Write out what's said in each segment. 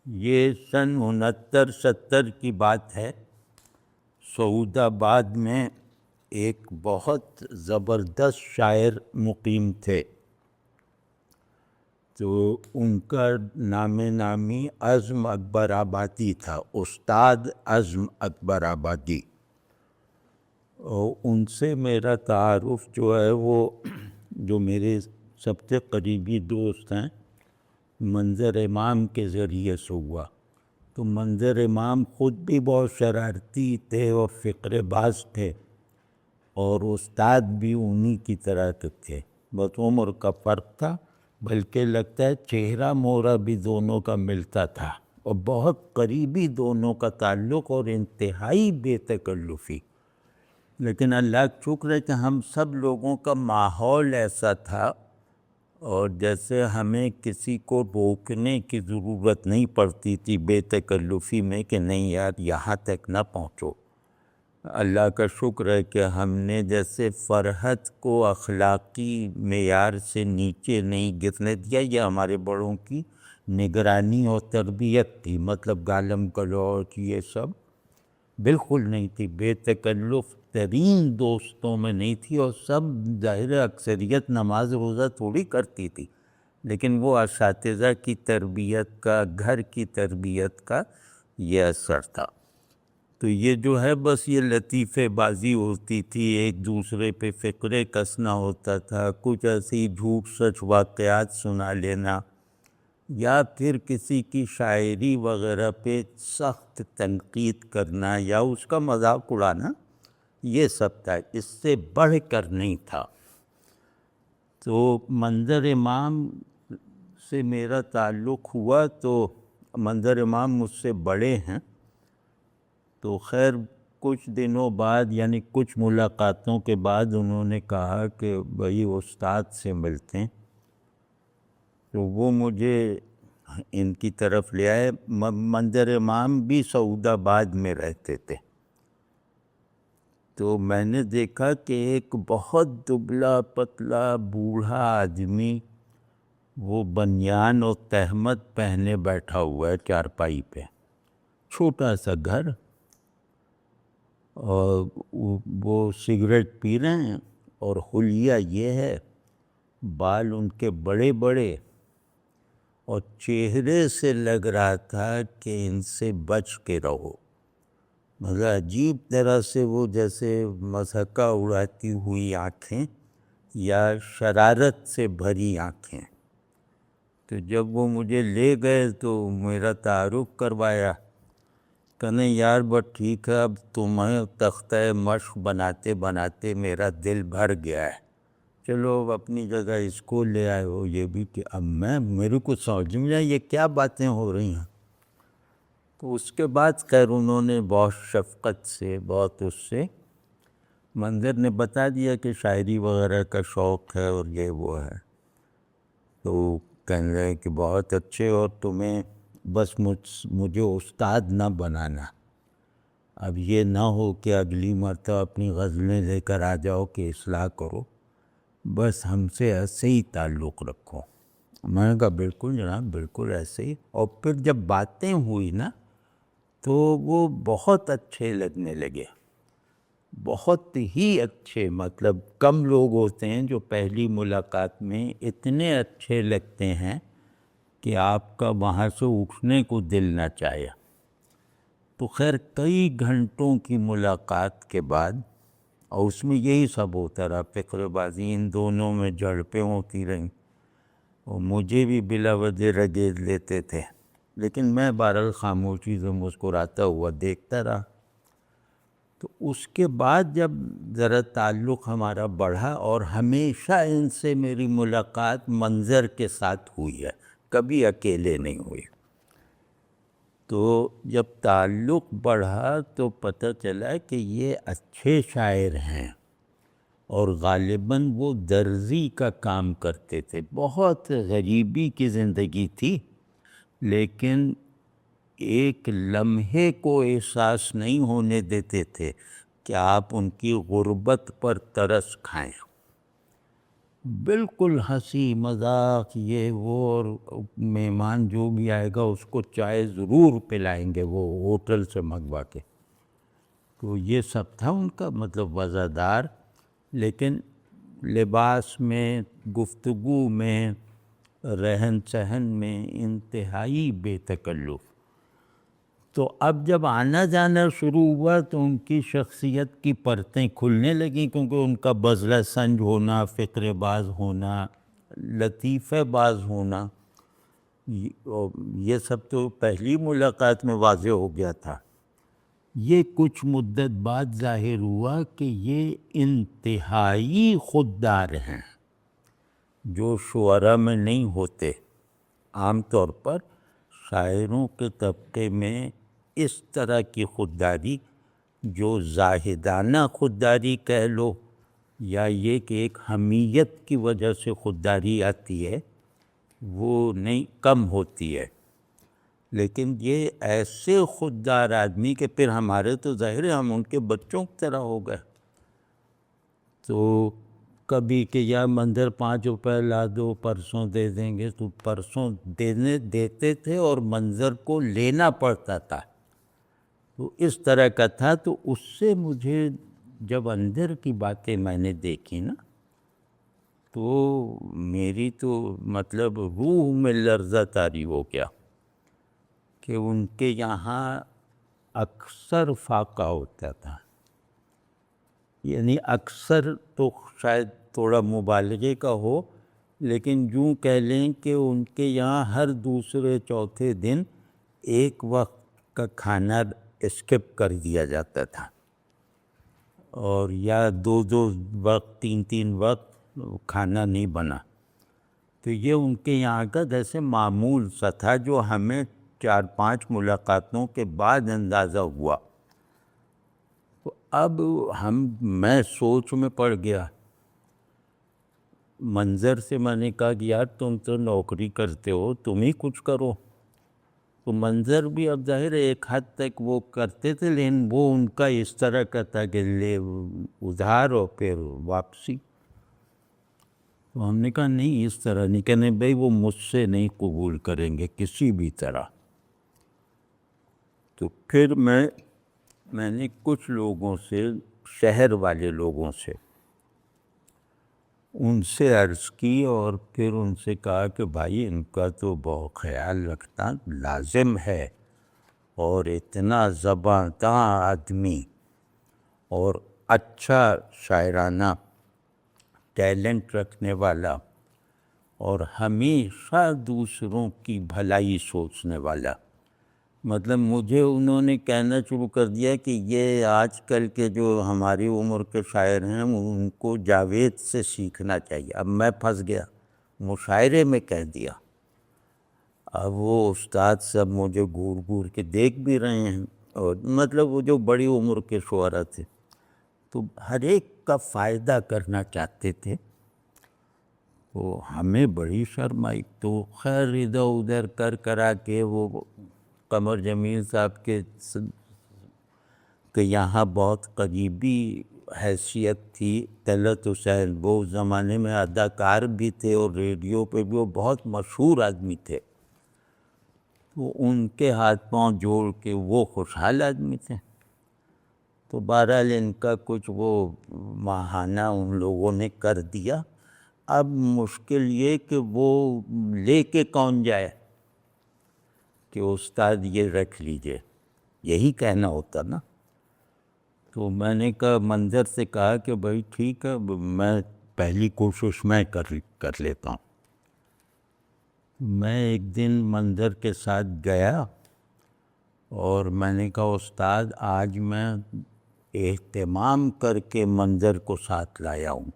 یہ سن 69-70 کی بات ہے۔ سعود آباد میں ایک بہت زبردست شاعر مقیم تھے، تو ان کا نام نامی عزم اکبر آبادی تھا، استاد عزم اکبر آبادی۔ اور ان سے میرا تعارف جو ہے وہ جو میرے سب سے قریبی دوست ہیں منظر امام کے ذریعے سے ہوا۔ تو منظر امام خود بھی بہت شرارتی تھے اور فقرے باز تھے، اور استاد بھی انہی کی طرح تھے، بس عمر کا فرق تھا، بلکہ لگتا ہے چہرہ مورا بھی دونوں کا ملتا تھا، اور بہت قریبی دونوں کا تعلق اور انتہائی بے تکلفی۔ لیکن اللہ کا شکر ہے کہ ہم سب لوگوں کا ماحول ایسا تھا، اور جیسے ہمیں کسی کو روکنے کی ضرورت نہیں پڑتی تھی بے تکلفی میں کہ نہیں یار یہاں تک نہ پہنچو۔ اللہ کا شکر ہے کہ ہم نے جیسے فرحت کو اخلاقی معیار سے نیچے نہیں گرنے دیا، یہ ہمارے بڑوں کی نگرانی اور تربیت تھی، مطلب گالم گلوچ یہ سب بالکل نہیں تھی، بے تکلف ترین دوستوں میں نہیں تھی، اور سب ظاہر اکثریت نماز روزہ تھوڑی کرتی تھی، لیکن وہ اساتذہ کی تربیت کا، گھر کی تربیت کا یہ اثر تھا۔ تو یہ جو ہے بس یہ لطیفے بازی ہوتی تھی، ایک دوسرے پہ فقرے کسنا ہوتا تھا، کچھ ایسی جھوٹ سچ واقعات سنا لینا، یا پھر کسی کی شاعری وغیرہ پہ سخت تنقید کرنا یا اس کا مذاق اڑانا، یہ سب تھا، اس سے بڑھ کر نہیں تھا۔ تو منظر امام سے میرا تعلق ہوا، تو منظر امام مجھ سے بڑے ہیں، تو خیر کچھ دنوں بعد یعنی کچھ ملاقاتوں کے بعد انہوں نے کہا کہ بھائی استاد سے ملتے ہیں، تو وہ مجھے ان کی طرف لے آئے۔ منظر امام بھی سعود آباد میں رہتے تھے، تو میں نے دیکھا کہ ایک بہت دبلا پتلا بوڑھا آدمی وہ بنیان اور تہمت پہنے بیٹھا ہوا ہے چارپائی پہ، چھوٹا سا گھر، اور وہ سگریٹ پی رہے ہیں، اور حلیہ یہ ہے بال ان کے بڑے بڑے، اور چہرے سے لگ رہا تھا کہ ان سے بچ کے رہو، مگر عجیب طرح سے وہ جیسے مضحکہ اڑاتی ہوئی آنکھیں یا شرارت سے بھری آنکھیں۔ تو جب وہ مجھے لے گئے تو میرا تعارف کروایا، کہنے یار بس ٹھیک ہے، اب تمہیں تختہ مشق بناتے بناتے میرا دل بھر گیا ہے، چلو اب اپنی جگہ اس کو لے آئے ہو، یہ بھی کہ اب میرے کو سمجھ میں آئی یہ کیا باتیں ہو رہی ہیں۔ تو اس کے بعد خیر انہوں نے بہت شفقت سے، بہت اس سے منظر نے بتا دیا کہ شاعری وغیرہ کا شوق ہے اور یہ وہ ہے، تو کہنے لگے کہ بہت اچھے، اور تمہیں بس مجھے استاد نہ بنانا، اب یہ نہ ہو کہ اگلی مرتبہ اپنی غزلیں لے کر آ جاؤ کہ اصلاح کرو، بس ہم سے ایسے ہی تعلق رکھو۔ میں نے کہا بالکل جناب، بالکل ایسے ہی۔ اور پھر جب باتیں ہوئی نا تو وہ بہت اچھے لگنے لگے، بہت ہی اچھے، مطلب کم لوگ ہوتے ہیں جو پہلی ملاقات میں اتنے اچھے لگتے ہیں کہ آپ کا وہاں سے اٹھنے کو دل نہ چاہے۔ تو خیر کئی گھنٹوں کی ملاقات کے بعد، اور اس میں یہی سب ہوتا رہا، فقرے بازی، ان دونوں میں جھڑپیں ہوتی رہیں، اور مجھے بھی بلا وجہ رگید لیتے تھے، لیکن میں بہرحال خاموشی سے مسکراتا ہوا دیکھتا رہا۔ تو اس کے بعد جب ذرا تعلق ہمارا بڑھا، اور ہمیشہ ان سے میری ملاقات منظر کے ساتھ ہوئی ہے، کبھی اکیلے نہیں ہوئی، تو جب تعلق بڑھا تو پتہ چلا کہ یہ اچھے شاعر ہیں، اور غالباً وہ درزی کا کام کرتے تھے، بہت غریبی کی زندگی تھی، لیکن ایک لمحے کو احساس نہیں ہونے دیتے تھے کہ آپ ان کی غربت پر ترس کھائیں۔ بالکل ہنسی مذاق یہ وہ، اور مہمان جو بھی آئے گا اس کو چائے ضرور پلائیں گے وہ ہوٹل سے منگوا کے. تو یہ سب تھا ان کا مطلب وزادار، لیکن لباس میں، گفتگو میں، رہن سہن میں انتہائی بے تکلف. تو اب جب آنا جانا شروع ہوا تو ان کی شخصیت کی پرتیں کھلنے لگیں، کیونکہ ان کا بذلہ سنج ہونا، فقرے باز ہونا، لطیفہ باز ہونا، یہ سب تو پہلی ملاقات میں واضح ہو گیا تھا. یہ کچھ مدت بعد ظاہر ہوا کہ یہ انتہائی خوددار ہیں، جو شعراء میں نہیں ہوتے. عام طور پر شاعروں کے طبقے میں اس طرح کی خودداری، جو زاہدانہ خودداری کہہ لو یا یہ کہ ایک حمیت کی وجہ سے خودداری آتی ہے، وہ نہیں، کم ہوتی ہے. لیکن یہ ایسے خوددار آدمی کہ پھر ہمارے تو ظاہر ہے ہم ان کے بچوں کی طرح ہو گئے. تو کبھی کہ یا منظر 5 روپے لا دو پرسوں دے دیں گے، تو پرسوں دیتے تھے اور منظر کو لینا پڑتا تھا. تو اس طرح کا تھا. تو اس سے مجھے جب اندر کی باتیں میں نے دیکھی نا، تو میری تو مطلب روح میں لرزہ طاری ہو گیا کہ ان کے یہاں اکثر فاقہ ہوتا تھا. یعنی اکثر تو شاید تھوڑا مبالغے کا ہو، لیکن یوں کہہ لیں کہ ان کے یہاں ہر دوسرے چوتھے دن ایک وقت کا کھانا اسکپ کر دیا جاتا تھا، اور یا 2 وقت 3 وقت کھانا نہیں بنا. تو یہ ان کے یہاں کا جیسے معمول سا تھا، جو ہمیں 4-5 ملاقاتوں کے بعد اندازہ ہوا. تو اب میں سوچ میں پڑ گیا. منظر سے میں نے کہا کہ یار تم تو نوکری کرتے ہو، تم ہی کچھ کرو. تو منظر بھی اب ظاہر ہے ایک حد تک وہ کرتے تھے، لیکن وہ ان کا اس طرح کا تھا کہ لے ادھار اور پھر واپسی. تو ہم نے کہا نہیں، اس طرح نہیں کہنے بھائی، وہ مجھ سے نہیں قبول کریں گے کسی بھی طرح. تو پھر میں نے کچھ لوگوں سے، شہر والے لوگوں سے، ان سے عرض کی اور پھر ان سے کہا کہ بھائی ان کا تو بہت خیال رکھنا لازم ہے، اور اتنا زباں داں آدمی اور اچھا شاعرانہ ٹیلنٹ رکھنے والا اور ہمیشہ دوسروں کی بھلائی سوچنے والا. مطلب مجھے انہوں نے کہنا شروع کر دیا کہ یہ آج کل کے جو ہماری عمر کے شاعر ہیں ان کو جاوید سے سیکھنا چاہیے. اب میں پھنس گیا، مشاعرے میں کہہ دیا. اب وہ استاد سب مجھے گور گور کے دیکھ بھی رہے ہیں، اور مطلب وہ جو بڑی عمر کے شعراء تھے تو ہر ایک کا فائدہ کرنا چاہتے تھے. تو ہمیں بڑی شرم آئی. تو خیر ادھر ادھر کرا کے وہ قمر جمیل صاحب کہ یہاں بہت قریبی حیثیت تھی. طلعت حسین وہ اس زمانے میں اداکار بھی تھے اور ریڈیو پہ بھی وہ بہت مشہور آدمی تھے. تو ان کے ہاتھ پاؤں جوڑ کے وہ خوشحال آدمی تھے. تو بہرحال ان کا کچھ وہ ماہانہ ان لوگوں نے کر دیا. اب مشکل یہ کہ وہ لے کے کون جائے کہ استاد یہ رکھ لیجئے، یہی کہنا ہوتا نا. تو میں نے کہا، منظر سے کہا کہ بھائی ٹھیک ہے، میں پہلی کوشش میں کر لیتا ہوں. میں ایک دن منظر کے ساتھ گیا اور میں نے کہا استاد آج میں اہتمام کر کے منظر کو ساتھ لایا ہوں،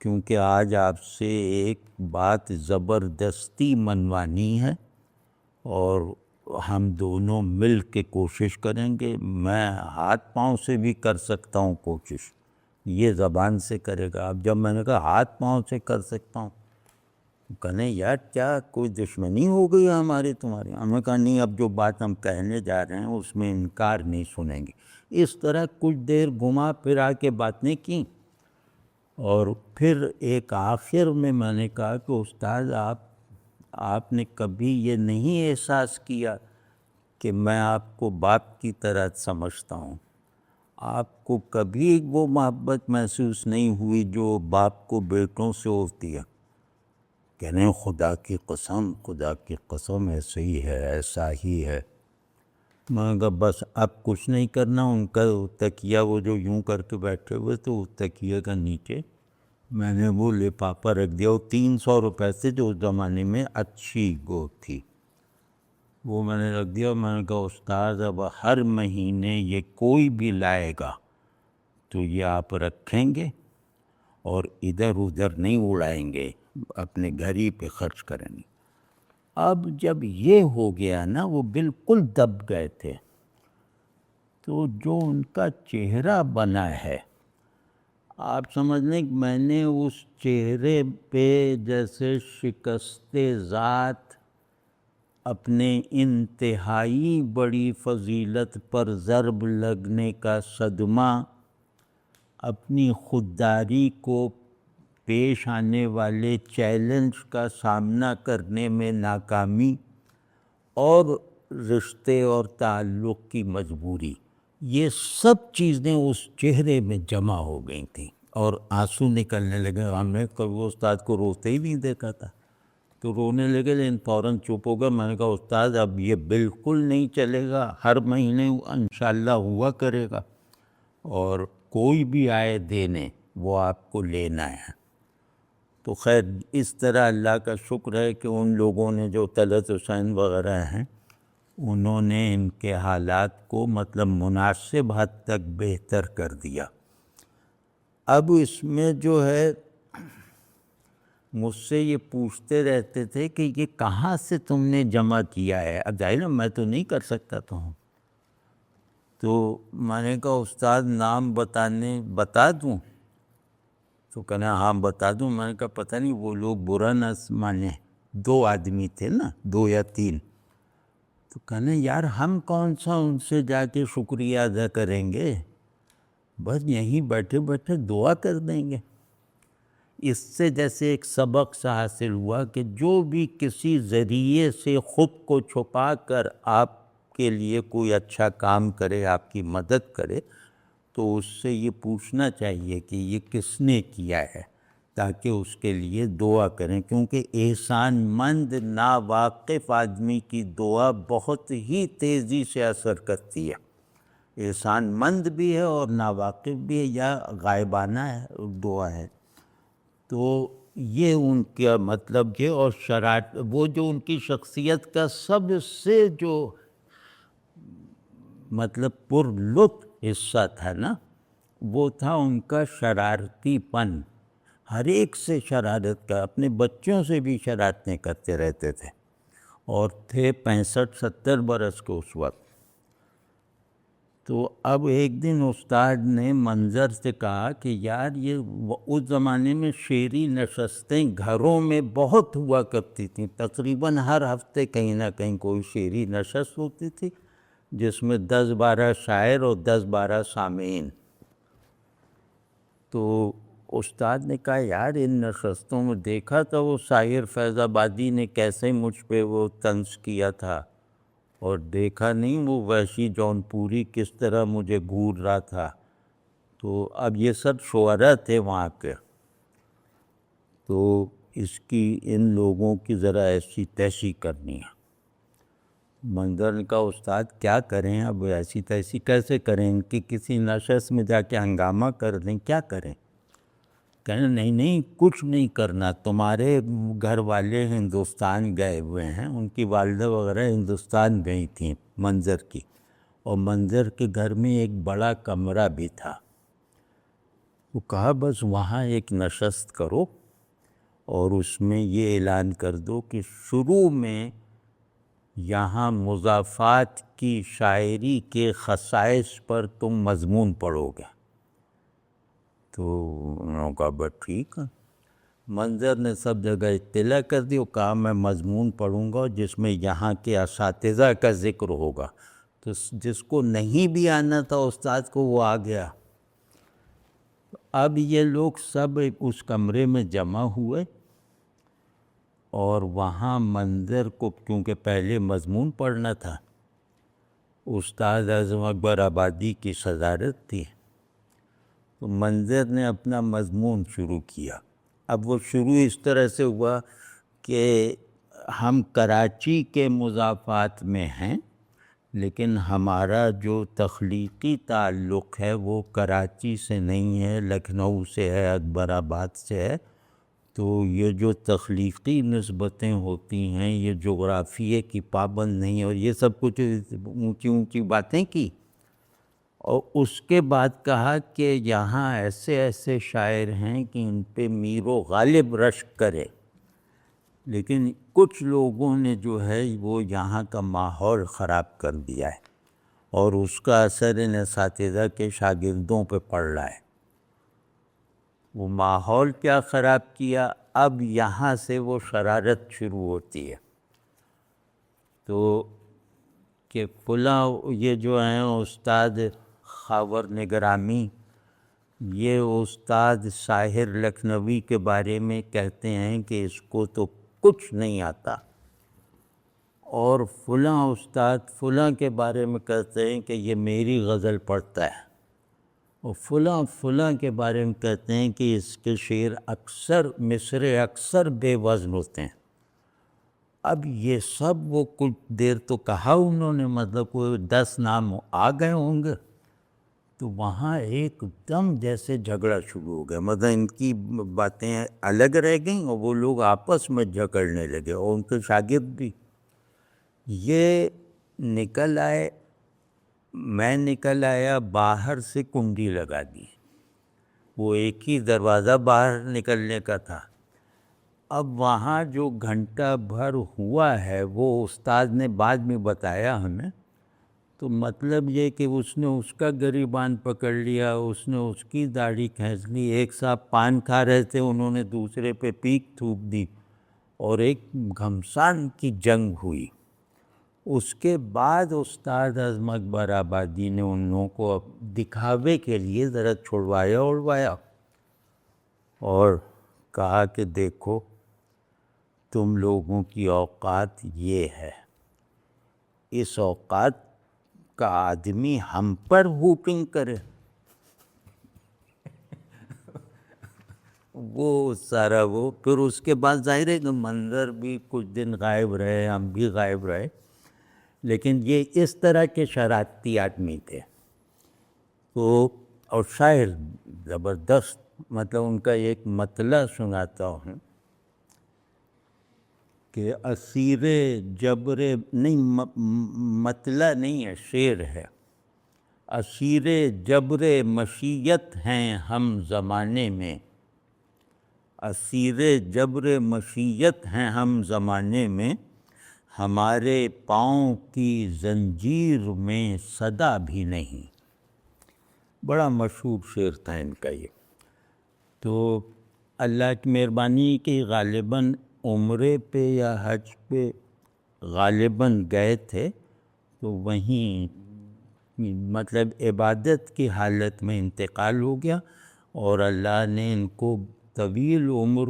کیونکہ آج آپ سے ایک بات زبردستی منوانی ہے، اور ہم دونوں مل کے کوشش کریں گے. میں ہاتھ پاؤں سے بھی کر سکتا ہوں کوشش، یہ زبان سے کرے گا. اب جب میں نے کہا ہاتھ پاؤں سے کر سکتا ہوں، کہنے یار کیا کوئی دشمنی ہو گئی ہماری تمہاری؟ ہم نے کہا نہیں، اب جو بات ہم کہنے جا رہے ہیں اس میں انکار نہیں سنیں گے. اس طرح کچھ دیر گھما پھرا کے باتیں کیں. اور پھر ایک آخر میں نے کہا کہ استاد آپ نے کبھی یہ نہیں احساس کیا کہ میں آپ کو باپ کی طرح سمجھتا ہوں؟ آپ کو کبھی وہ محبت محسوس نہیں ہوئی جو باپ کو بیٹوں سے ہوتی ہے؟ کہنے خدا کی قسم ایسے ہی ہے، ایسا ہی ہے۔ میں نے کہا بس اب کچھ نہیں کرنا، ان کا تکیہ وہ جو یوں کر کے بیٹھے ہوئے تو اس تکیے کا نیچے میں نے وہ لفافہ رکھ دیا، وہ 300 روپے سے جو اس زمانے میں اچھی گو تھی، وہ میں نے رکھ دیا۔ میں نے کہا استاد اب ہر مہینے یہ کوئی بھی لائے گا تو یہ آپ رکھیں گے اور ادھر ادھر نہیں اڑائیں گے، اپنے گھر ہی پہ خرچ کریں گے۔ اب جب یہ ہو گیا نا، وہ بالکل دب گئے تھے، تو جو ان کا چہرہ بنا ہے، آپ سمجھ لیں کہ میں نے اس چہرے پہ جیسے شکست ذات اپنے انتہائی بڑی فضیلت پر ضرب لگنے کا صدمہ، اپنی خودداری کو پیش آنے والے چیلنج کا سامنا کرنے میں ناکامی، اور رشتے اور تعلق کی مجبوری، یہ سب چیزیں اس چہرے میں جمع ہو گئی تھیں اور آنسو نکلنے لگے۔ ہم نے کبھی استاد کو روتے ہی نہیں دیکھا تھا، تو رونے لگے، لیکن فوراً چپ ہو گیا۔ میں نے کہا استاد اب یہ بالکل نہیں چلے گا، ہر مہینے انشاءاللہ ہوا کرے گا، اور کوئی بھی آئے دینے وہ آپ کو لینا ہے۔ تو خیر اس طرح اللہ کا شکر ہے کہ ان لوگوں نے جو طلعت حسین وغیرہ ہیں، انہوں نے ان کے حالات کو مطلب مناسب حد تک بہتر کر دیا۔ اب اس میں جو ہے مجھ سے یہ پوچھتے رہتے تھے کہ یہ کہاں سے تم نے جمع کیا ہے؟ اب ظاہر میں تو نہیں کر سکتا تھا، تو میں نے کہا استاد نام بتا دوں؟ تو کہنا ہاں بتا دوں۔ میں نے کہا پتہ نہیں وہ لوگ برا نہ مانے، 2 آدمی تھے نا، 2 یا 3، تو کہنا یار ہم کون سا ان سے جا کے شکریہ ادا کریں گے، بس یہیں بیٹھے بیٹھے دعا کر دیں گے۔ اس سے جیسے ایک سبق سا حاصل ہوا کہ جو بھی کسی ذریعے سے خود کو چھپا کر آپ کے لیے کوئی اچھا کام کرے، آپ کی مدد کرے، تو اس سے یہ پوچھنا چاہیے کہ یہ کس نے کیا ہے، تاکہ اس کے لیے دعا کریں، کیونکہ احسان مند ناواقف آدمی کی دعا بہت ہی تیزی سے اثر کرتی ہے۔ احسان مند بھی ہے اور ناواقف بھی ہے، یا غائبانہ دعا ہے۔ تو یہ ان کا مطلب یہ، اور شرارت، وہ جو ان کی شخصیت کا سب سے جو مطلب پر لطف حصہ تھا نا، وہ تھا ان کا شرارتی پن، ہر ایک سے شرارت کا، اپنے بچوں سے بھی شرارتیں کرتے رہتے تھے، اور تھے 65-70 برس کے اس وقت۔ تو اب ایک دن استاد نے منظر سے کہا کہ یار یہ اس زمانے میں شعری نشستیں گھروں میں بہت ہوا کرتی تھیں، تقریباً ہر ہفتے کہیں نہ کہیں کوئی شعری نشست ہوتی تھی، جس میں 10-12 شاعر اور 10-12 سامعین۔ تو استاد نے کہا یار ان نشستوں میں دیکھا تھا وہ شاعر فیض آبادی نے کیسے مجھ پہ وہ طنز کیا تھا، اور دیکھا نہیں وہ وحشی جون پوری کس طرح مجھے گھور رہا تھا۔ تو اب یہ سب شعراء تھے وہاں کے، تو اس کی ان لوگوں کی ذرا ایسی تیسی کرنی ہے۔ منظر نے کہا استاد کیا کریں، اب ایسی تیسی کیسے کریں، ان کی کسی نشست میں جا کے ہنگامہ کر دیں، کیا کریں؟ کہنا نہیں کچھ نہیں کرنا، تمہارے گھر والے ہندوستان گئے ہوئے ہیں، ان کی والدہ وغیرہ ہندوستان گئی تھیں منظر کی، اور منظر کے گھر میں ایک بڑا کمرہ بھی تھا۔ وہ کہا بس وہاں ایک نشست کرو، اور اس میں یہ اعلان کر دو کہ شروع میں یہاں مضافات کی شاعری کے خصائص پر تم مضمون پڑھو گے۔ تو انہوں نے کہا بس ٹھیک ہے۔ منظر نے سب جگہ اطلاع کر دی، وہ کہا میں مضمون پڑھوں گا جس میں یہاں کے اساتذہ کا ذکر ہوگا۔ تو جس کو نہیں بھی آنا تھا استاد کو وہ آ گیا، اب یہ لوگ سب اس کمرے میں جمع ہوئے اور وہاں منظر کو، کیونکہ پہلے مضمون پڑھنا تھا، استاد اعظم اکبر آبادی کی صدارت تھی، تو منظر نے اپنا مضمون شروع کیا۔ اب وہ شروع اس طرح سے ہوا کہ ہم کراچی کے مضافات میں ہیں، لیکن ہمارا جو تخلیقی تعلق ہے وہ کراچی سے نہیں ہے، لکھنؤ سے ہے، اکبر آباد سے ہے۔ تو یہ جو تخلیقی نسبتیں ہوتی ہیں، یہ جغرافیے کی پابند نہیں، اور یہ سب کچھ اونچی اونچی باتیں کی، اور اس کے بعد کہا کہ یہاں ایسے ایسے شاعر ہیں کہ ان پہ میر و غالب رشک کرے، لیکن کچھ لوگوں نے جو ہے وہ یہاں کا ماحول خراب کر دیا ہے، اور اس کا اثر ان اساتذہ کے شاگردوں پہ پڑ رہا ہے۔ وہ ماحول کیا خراب کیا، اب یہاں سے وہ شرارت شروع ہوتی ہے، تو کہ فلاں یہ جو ہیں استاد خاور نگرامی، یہ استاد ساحر لکھنوی کے بارے میں کہتے ہیں کہ اس کو تو کچھ نہیں آتا، اور فلاں استاد فلاں کے بارے میں کہتے ہیں کہ یہ میری غزل پڑھتا ہے، اور فلاں فلاں کے بارے میں کہتے ہیں کہ اس کے شعر اکثر مصرے اکثر بے وزن ہوتے ہیں۔ اب یہ سب وہ کچھ دیر تو کہا انہوں نے، مطلب کوئی 10 نام آ گئے ہوں گے، تو وہاں ایک دم جیسے جھگڑا شروع ہو گیا، مطلب ان کی باتیں الگ رہ گئیں اور وہ لوگ آپس میں جھگڑنے لگے، اور ان کے شاگرد بھی۔ یہ نکل آئے، میں نکل آیا، باہر سے کنڈی لگا دی، وہ ایک ہی دروازہ باہر نکلنے کا تھا۔ اب وہاں جو گھنٹہ بھر ہوا ہے وہ استاد نے بعد میں بتایا ہمیں، تو مطلب یہ کہ اس نے اس کا گریبان پکڑ لیا، اس نے اس کی داڑھی کھینچ لی، ایک صاحب پان کھا رہے تھے، انہوں نے دوسرے پہ پیک تھوک دی، اور ایک گھمسان کی جنگ ہوئی۔ اس کے بعد استاد اعظم اکبر آبادی نے ان لوگوں کو دکھاوے کے لیے ذرا چھڑوایا اڑوایا، اور کہا کہ دیکھو تم لوگوں کی اوقات یہ ہے، اس اوقات کا آدمی ہم پر ہوپنگ کرے۔ وہ سارا وہ پھر اس کے بعد ظاہر ہے کہ منظر بھی کچھ دن غائب رہے، ہم بھی غائب رہے، لیکن یہ اس طرح کے شرارتی آدمی تھے۔ تو اور شاعر زبردست، مطلب ان کا ایک مطلع سناتا ہوں کہ اسیر جبر نہیں، مطلع نہیں ہے، شعر ہے۔ اسیر جبر مشیت ہیں ہم زمانے میں، اسیر جبر مشیت ہیں ہم زمانے میں، ہمارے پاؤں کی زنجیر میں صدا بھی نہیں۔ بڑا مشہور شعر تھا ان کا یہ۔ تو اللہ کی مہربانی کہ غالباً عمرے پہ یا حج پہ غالباً گئے تھے، تو وہیں مطلب عبادت کی حالت میں انتقال ہو گیا، اور اللہ نے ان کو طویل عمر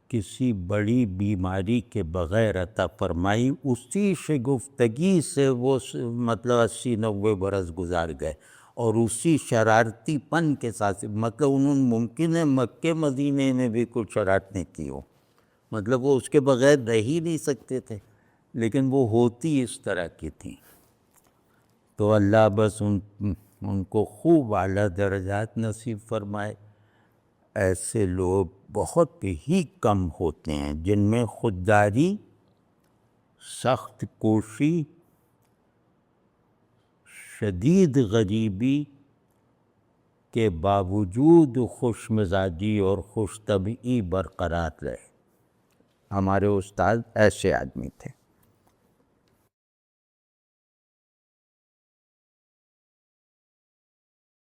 کسی بڑی بیماری کے بغیر عطا فرمائی۔ اسی شگفتگی سے وہ مطلب 80-90 برس گزار گئے، اور اسی شرارتی پن کے ساتھ، مطلب انہوں نے ممکن ہے مکے مدینے میں بھی کچھ شرارتیں کی ہوں، مطلب وہ اس کے بغیر رہ ہی نہیں سکتے تھے، لیکن وہ ہوتی اس طرح کی تھیں۔ تو اللہ بس ان کو خوب اعلیٰ درجات نصیب فرمائے۔ ایسے لوگ بہت ہی کم ہوتے ہیں جن میں خودداری، سخت کوشی، شدید غریبی کے باوجود خوش مزاجی اور خوش طبعی برقرار رہے۔ ہمارے استاد ایسے آدمی تھے۔